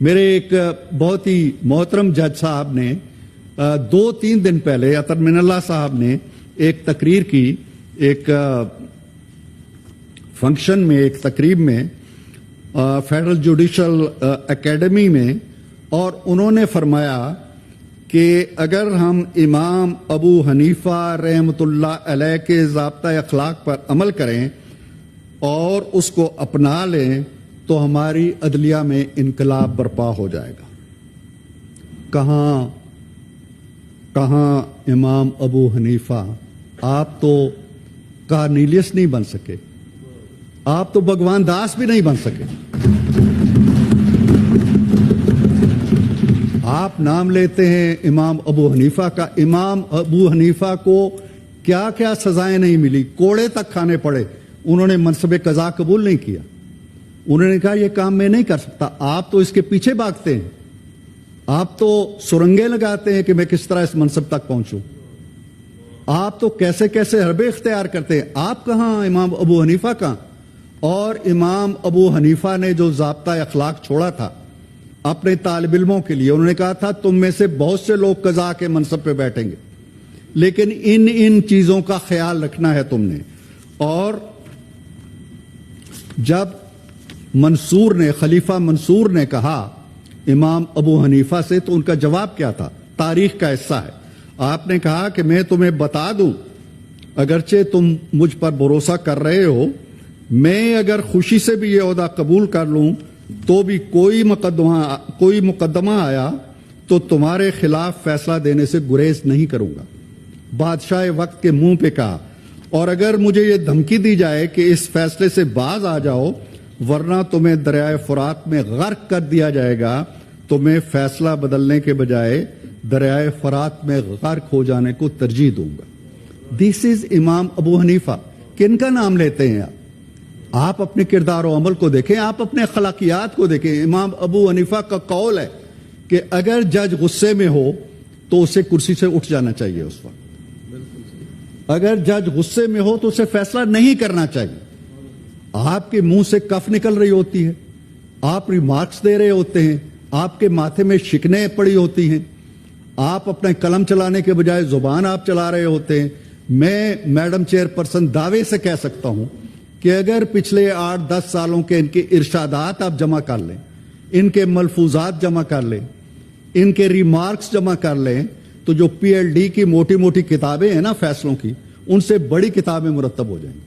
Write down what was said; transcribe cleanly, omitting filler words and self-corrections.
میرے ایک بہت ہی محترم جج صاحب نے 2-3 دن پہلے عطر من اللہ صاحب نے ایک تقریر کی، ایک فنکشن میں، ایک تقریب میں فیڈرل جوڈیشل اکیڈمی میں، اور انہوں نے فرمایا کہ اگر ہم امام ابو حنیفہ رحمۃ اللہ علیہ کے ضابطۂ اخلاق پر عمل کریں اور اس کو اپنا لیں تو ہماری عدلیہ میں انقلاب برپا ہو جائے گا۔ کہاں امام ابو حنیفہ؟ آپ تو کارنیلیس نہیں بن سکے، آپ تو بھگوان داس بھی نہیں بن سکے۔ آپ نام لیتے ہیں امام ابو حنیفہ کا، امام ابو حنیفہ کو کیا کیا سزائیں نہیں ملی، کوڑے تک کھانے پڑے، انہوں نے منصب قضا قبول نہیں کیا، انہوں نے کہا یہ کام میں نہیں کر سکتا۔ آپ تو اس کے پیچھے بھاگتے ہیں، آپ تو سرنگیں لگاتے ہیں کہ میں کس طرح اس منصب تک پہنچوں، آپ تو کیسے کیسے حربے اختیار کرتے ہیں۔ آپ کہاں، امام ابو حنیفہ کہاں؟ اور امام ابو حنیفہ نے جو ضابطہ اخلاق چھوڑا تھا اپنے طالب علموں کے لیے، انہوں نے کہا تھا تم میں سے بہت سے لوگ قضا کے منصب پہ بیٹھیں گے، لیکن ان چیزوں کا خیال رکھنا ہے تم نے۔ اور جب خلیفہ منصور نے کہا امام ابو حنیفہ سے، تو ان کا جواب کیا تھا؟ تاریخ کا حصہ ہے۔ آپ نے کہا کہ میں تمہیں بتا دوں، اگرچہ تم مجھ پر بھروسہ کر رہے ہو، میں اگر خوشی سے بھی یہ عہدہ قبول کر لوں تو بھی کوئی مقدمہ آیا تو تمہارے خلاف فیصلہ دینے سے گریز نہیں کروں گا۔ بادشاہ وقت کے منہ پہ کہا، اور اگر مجھے یہ دھمکی دی جائے کہ اس فیصلے سے باز آ جاؤ ورنہ تمہیں دریائے فرات میں غرق کر دیا جائے گا، تو میں فیصلہ بدلنے کے بجائے دریائے فرات میں غرق ہو جانے کو ترجیح دوں گا۔ دس از امام ابو حنیفہ۔ کن کا نام لیتے ہیں آپ اپنے کردار و عمل کو دیکھیں، آپ اپنے اخلاقیات کو دیکھیں۔ امام ابو حنیفہ کا قول ہے کہ اگر جج غصے میں ہو تو اسے کرسی سے اٹھ جانا چاہیے اس وقت، اگر جج غصے میں ہو تو اسے فیصلہ نہیں کرنا چاہیے۔ آپ کے منہ سے کف نکل رہی ہوتی ہے، آپ ریمارکس دے رہے ہوتے ہیں، آپ کے ماتھے میں شکنیں پڑی ہوتی ہیں، آپ اپنے قلم چلانے کے بجائے زبان آپ چلا رہے ہوتے ہیں۔ میں میڈم چیئر پرسن دعوے سے کہہ سکتا ہوں کہ اگر پچھلے 8-10 سالوں کے ان کے ارشادات آپ جمع کر لیں، ان کے ملفوظات جمع کر لیں، ان کے ریمارکس جمع کر لیں، تو جو PLD کی موٹی موٹی کتابیں ہیں نا فیصلوں کی، ان سے بڑی کتابیں مرتب ہو جائیں گی۔